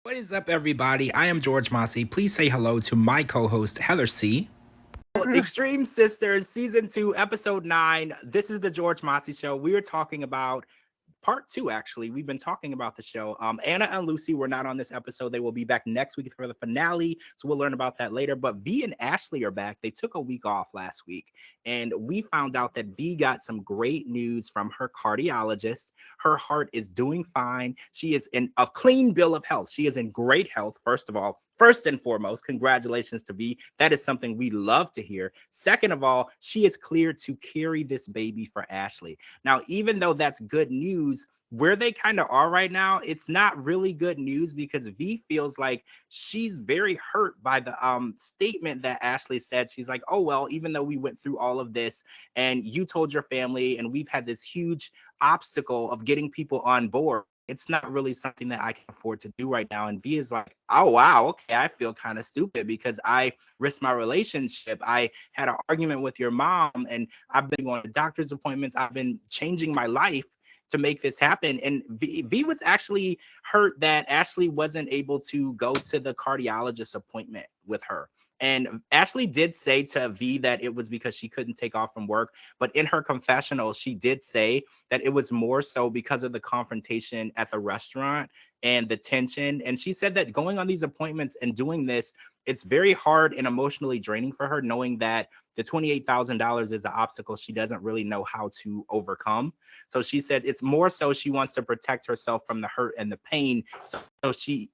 What is up, everybody? I am George Mossey. Please say hello to my co-host, Heather C. Extreme Sisters, Season 2, Episode 9. This is the George Mossey Show. We are talking about part 2, actually. We've been talking about the show. Anna and Lucy were not on this episode. They will be back next week for the finale, so we'll learn about that later. But V and Ashley are back. They took a week off last week, and we found out that V got some great news from her cardiologist. Her heart is doing fine. She is in a clean bill of health. She is in great health, first of all. First and foremost, congratulations to V. That is something we love to hear. Second of all, she is cleared to carry this baby for Ashley. Now, even though that's good news, where they kind of are right now, it's not really good news because V feels like she's very hurt by the statement that Ashley said. She's like, oh, well, even though we went through all of this and you told your family and we've had this huge obstacle of getting people on board, it's not really something that I can afford to do right now. And V is like, oh, wow, okay, I feel kind of stupid because I risked my relationship. I had an argument with your mom and I've been going to doctor's appointments. I've been changing my life to make this happen. And V was actually hurt that Ashley wasn't able to go to the cardiologist appointment with her. And Ashley did say to V that it was because she couldn't take off from work. But in her confessional, she did say that it was more so because of the confrontation at the restaurant and the tension. And she said that going on these appointments and doing this, it's very hard and emotionally draining for her, knowing that the $28,000 is the obstacle she doesn't really know how to overcome. So she said it's more so she wants to protect herself from the hurt and the pain. So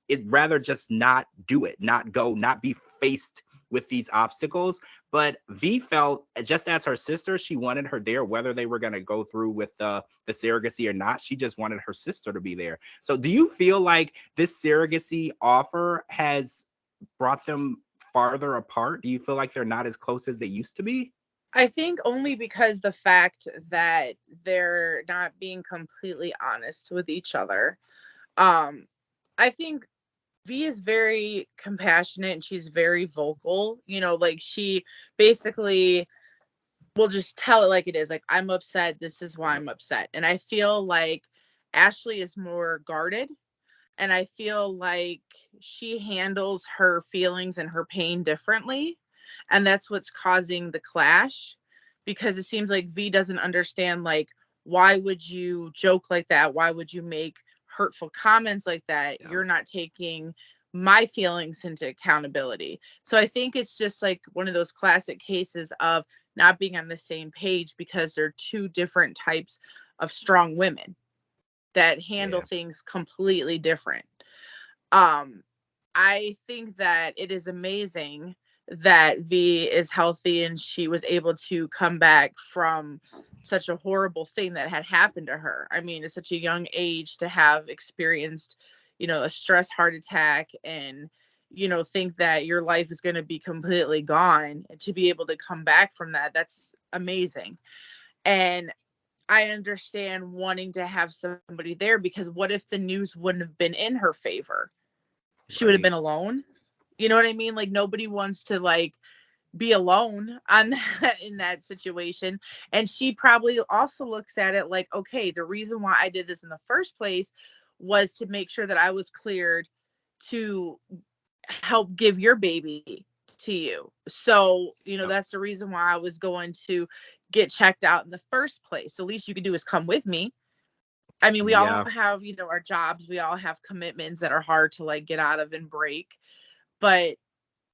it rather just not do it, not go, not be faced with these obstacles. But V felt, just as her sister, she wanted her there, whether they were going to go through with the surrogacy or not. She just wanted her sister to be there. So do you feel like this surrogacy offer has brought them farther apart? Do you feel like they're not as close as they used to be? I think only because the fact that they're not being completely honest with each other. Um, I think V is very compassionate and she's very vocal. Like she basically will just tell it like it is. Like, I'm upset. This is why I'm upset. And I feel like Ashley is more guarded. And I feel like she handles her feelings and her pain differently. And that's what's causing the clash, because it seems like V doesn't understand, like, why would you joke like that? Why would you make hurtful comments like that? Yeah. You're not taking my feelings into accountability. So I think it's just like one of those classic cases of not being on the same page because they're two different types of strong women that handle Yeah. things completely different. Um, I think that it is amazing that V is healthy and she was able to come back from such a horrible thing that had happened to her. I mean, at such a young age to have experienced, a stress heart attack and, think that your life is going to be completely gone, and to be able to come back from that, that's amazing. And I understand wanting to have somebody there, because what if the news wouldn't have been in her favor? She would have Right. been alone. You know what I mean? Like, nobody wants to like be alone on that, in that situation. And she probably also looks at it like, okay, the reason why I did this in the first place was to make sure that I was cleared to help give your baby to you. So, Yep. that's the reason why I was going to get checked out in the first place. The least you could do is come with me. I mean, we all Yeah. have, our jobs, we all have commitments that are hard to like get out of and break. But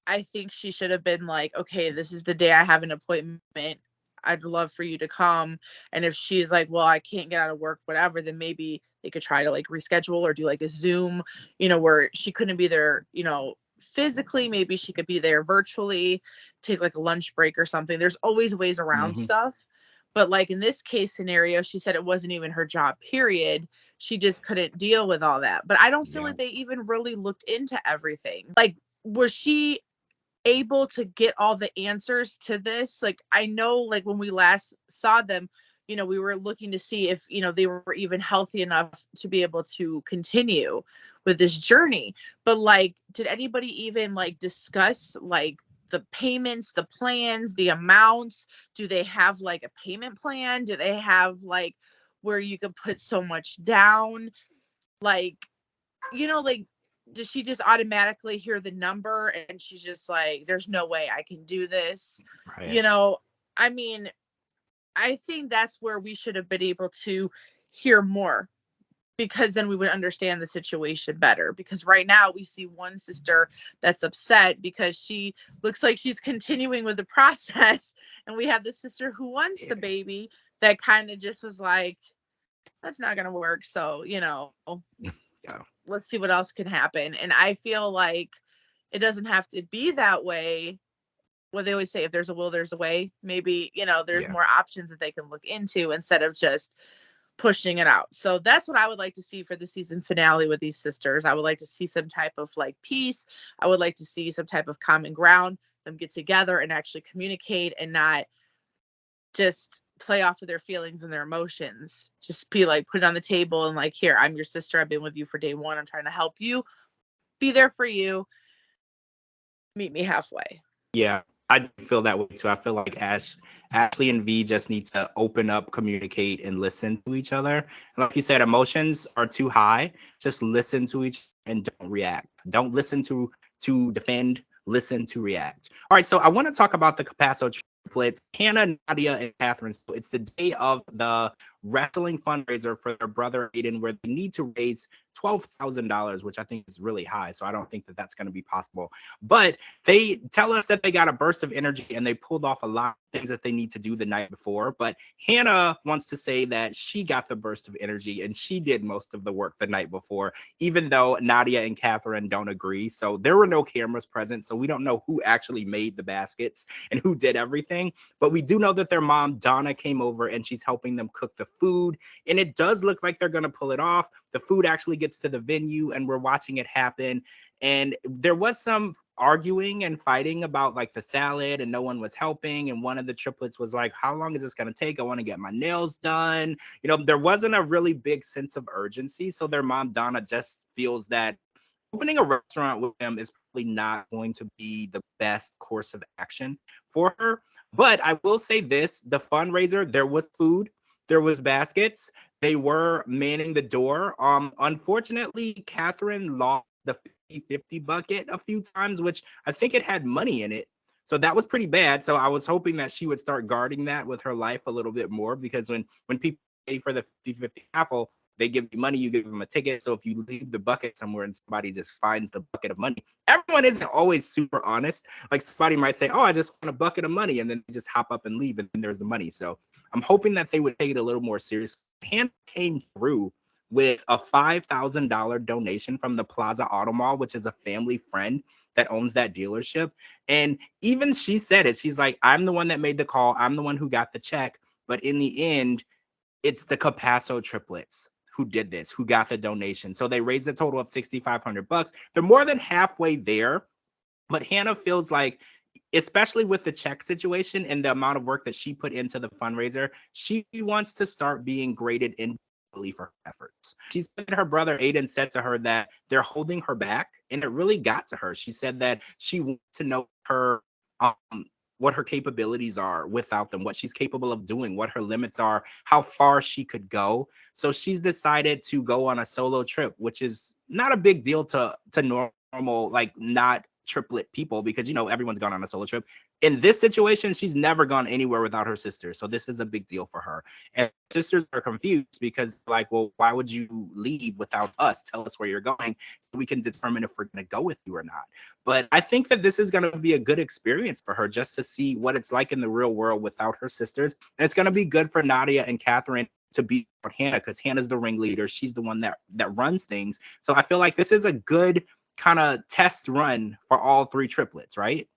I think she should have been like, okay, this is the day I have an appointment. I'd love for you to come. And if she's like, well, I can't get out of work, whatever, then maybe they could try to like reschedule or do like a Zoom, where she couldn't be there, physically. Maybe she could be there virtually, take like a lunch break or something. There's always ways around Hmm. stuff. But like in this case scenario, she said it wasn't even her job, period. She just couldn't deal with all that. But I don't feel Yeah. like they even really looked into everything. Like, was she able to get all the answers to this? Like, I know, like, when we last saw them, we were looking to see if, they were even healthy enough to be able to continue with this journey. But like, did anybody even like discuss like the payments, the plans, the amounts? Do they have like a payment plan? Do they have like where you could put so much down? Like, like does she just automatically hear the number and she's just like, there's no way I can do this? Right. You know, I mean, I think that's where we should have been able to hear more, because then we would understand the situation better. Because right now we see one sister that's upset because she looks like she's continuing with the process. And we have the sister who wants the baby that kind of just was like, that's not going to work. So, Yeah. let's see what else can happen. And I feel like it doesn't have to be that way. Well, they always say if there's a will, there's a way. Maybe, there's Yeah. more options that they can look into instead of just pushing it out. So that's what I would like to see for the season finale with these sisters. I would like to see some type of like peace. I would like to see some type of common ground, them get together and actually communicate and not just play off of their feelings and their emotions. Just be like, put it on the table and like, here, I'm your sister. I've been with you for day one. I'm trying to help you. Be there for you. Meet me halfway. Yeah, I do feel that way too. I feel like Ashley and V just need to open up, communicate, and listen to each other. And like you said, emotions are too high. Just listen to each and don't react. Don't listen to defend. Listen to react. All right, so I want to talk about the Capasso triplets, Hannah, Nadia, and Catherine. So it's the day of the wrestling fundraiser for their brother Aiden, where they need to raise $12,000, which I think is really high. So I don't think that that's going to be possible. But they tell us that they got a burst of energy and they pulled off a lot of things that they need to do the night before. But Hannah wants to say that she got the burst of energy and she did most of the work the night before, even though Nadia and Catherine don't agree. So there were no cameras present. So we don't know who actually made the baskets and who did everything. But we do know that their mom, Donna, came over and she's helping them cook the food. And it does look like they're going to pull it off. The food actually gets to the venue and we're watching it happen. And there was some arguing and fighting about like the salad and no one was helping. And one of the triplets was like, how long is this going to take? I want to get my nails done. There wasn't a really big sense of urgency. So their mom, Donna, just feels that opening a restaurant with them is probably not going to be the best course of action for her. But I will say this, the fundraiser, there was food, there was baskets, they were manning the door. Unfortunately, Catherine lost the 50-50 bucket a few times, which I think it had money in it. So that was pretty bad. So I was hoping that she would start guarding that with her life a little bit more, because when people pay for the 50-50 raffle, they give you money, you give them a ticket. So if you leave the bucket somewhere and somebody just finds the bucket of money, everyone isn't always super honest. Like somebody might say, oh, I just want a bucket of money, and then they just hop up and leave, and then there's the money. So I'm hoping that they would take it a little more serious. Hannah came through with a $5,000 donation from the Plaza Auto Mall, which is a family friend that owns that dealership. And even she said it. She's like, I'm the one that made the call. I'm the one who got the check. But in the end, it's the Capasso triplets who did this, who got the donation. So they raised a total of $6,500. They're more than halfway there. But Hannah feels like, especially with the check situation and the amount of work that she put into the fundraiser, she wants to start being graded individually for her efforts. She said her brother Aiden said to her that they're holding her back, and it really got to her. She said that she wants to know what her capabilities are without them, what she's capable of doing, what her limits are, how far she could go. So she's decided to go on a solo trip, which is not a big deal to normal, like not triplet people, because everyone's gone on a solo trip. In this situation, she's never gone anywhere without her sister, so this is a big deal for her. And sisters are confused because like, well, why would you leave without us? Tell us where you're going so we can determine if we're going to go with you or not. But I think that this is going to be a good experience for her, just to see what it's like in the real world without her sisters. And it's going to be good for Nadia and Catherine to be Hannah, because Hannah's the ringleader. She's the one that runs things. So I feel like this is a good kind of test run for all three triplets, right?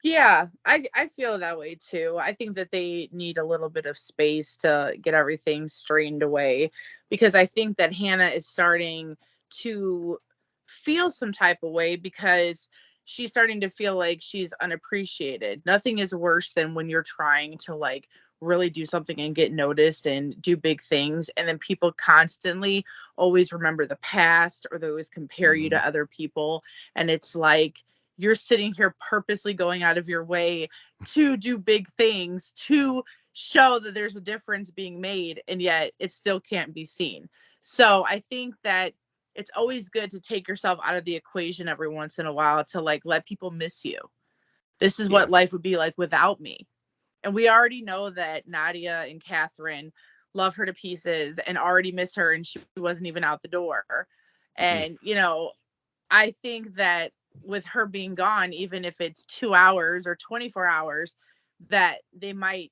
Yeah, I feel that way too. I think that they need a little bit of space to get everything strained away, because I think that Hannah is starting to feel some type of way, because she's starting to feel like she's unappreciated. Nothing is worse than when you're trying to like really do something and get noticed and do big things, and then people constantly always remember the past, or they always compare you to other people, and it's like you're sitting here purposely going out of your way to do big things to show that there's a difference being made, and yet it still can't be seen. So I think that it's always good to take yourself out of the equation every once in a while to like let people miss you. This is what life would be like without me. And we already know that Nadia and Catherine love her to pieces and already miss her, and she wasn't even out the door. And, you know, I think that with her being gone, even if it's 2 hours or 24 hours, that they might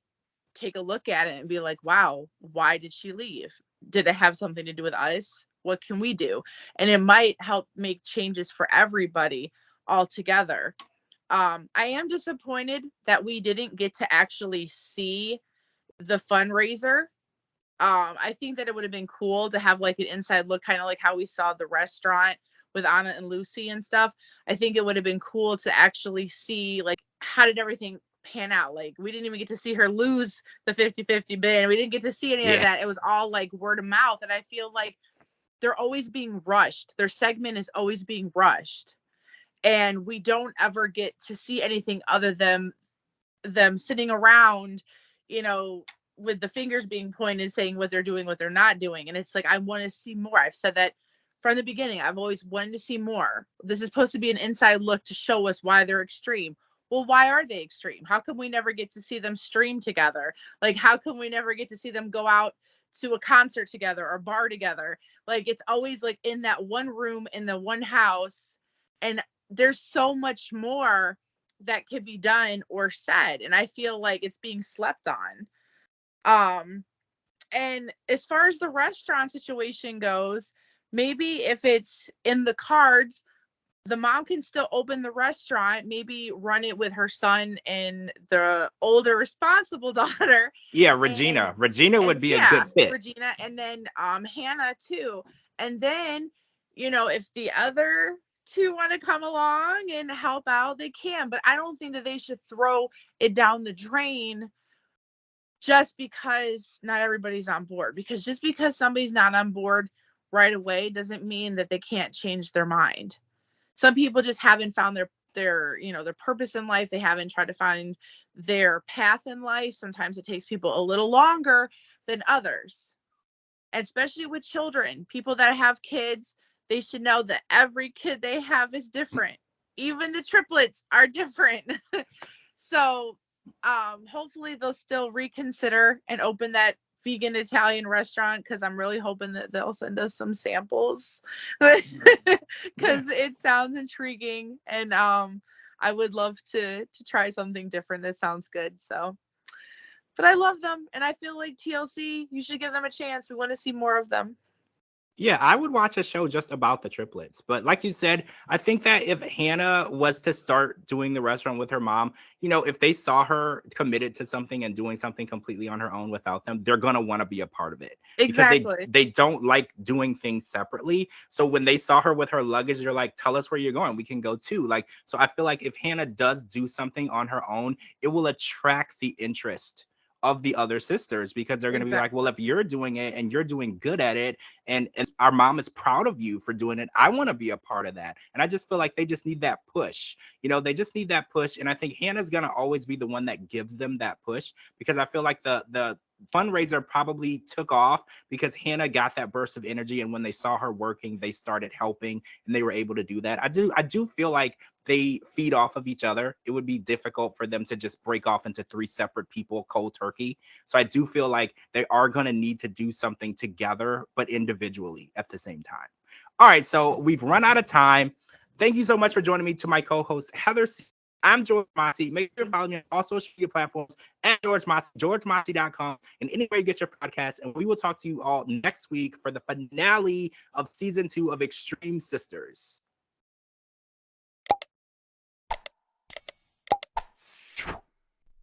take a look at it and be like, wow, why did she leave? Did it have something to do with us? What can we do? And it might help make changes for everybody all together. I am disappointed that we didn't get to actually see the fundraiser. I think that it would have been cool to have like an inside look, kind of like how we saw the restaurant with Anna and Lucy and stuff. I think it would have been cool to actually see like how did everything pan out. Like we didn't even get to see her lose the 50-50 bid. We didn't get to see any of that. It was all like word of mouth. And I feel like they're always being rushed. Their segment is always being rushed. And we don't ever get to see anything other than them sitting around, you know, with the fingers being pointed, saying what they're doing, what they're not doing. And it's like, I want to see more. I've said that from the beginning. I've always wanted to see more. This is supposed to be an inside look to show us why they're extreme. Well, why are they extreme? How come we never get to see them stream together? Like, how come we never get to see them go out to a concert together or bar together? Like, it's always like in that one room in the one house. And there's so much more that could be done or said, and I feel like it's being slept on. And as far as the restaurant situation goes, maybe if it's in the cards, the mom can still open the restaurant, maybe run it with her son and the older responsible daughter. Regina would be a good fit. Regina, and then Hannah too. And then, you know, if the other two want to come along and help out, they can. But I don't think that they should throw it down the drain just because not everybody's on board. Because just because somebody's not on board right away doesn't mean that they can't change their mind. Some people just haven't found their you know, their purpose in life. They haven't tried to find their path in life. Sometimes it takes people a little longer than others. And especially with children, people that have kids, they should know that every kid they have is different. Even the triplets are different. So hopefully they'll still reconsider and open that vegan Italian restaurant, because I'm really hoping that they'll send us some samples because it sounds intriguing, and I would love to try something different that sounds good. So, but I love them, and I feel like TLC, you should give them a chance. We want to see more of them. Yeah, I would watch a show just about the triplets. But like you said, I think that if Hannah was to start doing the restaurant with her mom, you know, if they saw her committed to something and doing something completely on her own without them, they're going to want to be a part of it. Exactly. Because they don't like doing things separately. So when they saw her with her luggage, they're like, tell us where you're going. We can go too. Like, so I feel like if Hannah does do something on her own, it will attract the interest of the other sisters, because they're going to be like, well, if you're doing it and you're doing good at it, and our mom is proud of you for doing it, I want to be a part of that. And I just feel like they just need that push. You know, they just need that push. And I think Hannah's going to always be the one that gives them that push, because I feel like the fundraiser probably took off because Hannah got that burst of energy, and when they saw her working, they started helping, and they were able to do that. I do feel like they feed off of each other. It would be difficult for them to just break off into 3 separate people cold turkey. So I do feel like they are going to need to do something together, but individually at the same time. All right, so we've run out of time. Thank you so much for joining me. To my co-host Heather C. I'm George Mossey. Make sure to follow me on all social media platforms at George Mossey, georgemossey.com, and anywhere you get your podcast. And we will talk to you all next week for the finale of season 2 of Extreme Sisters.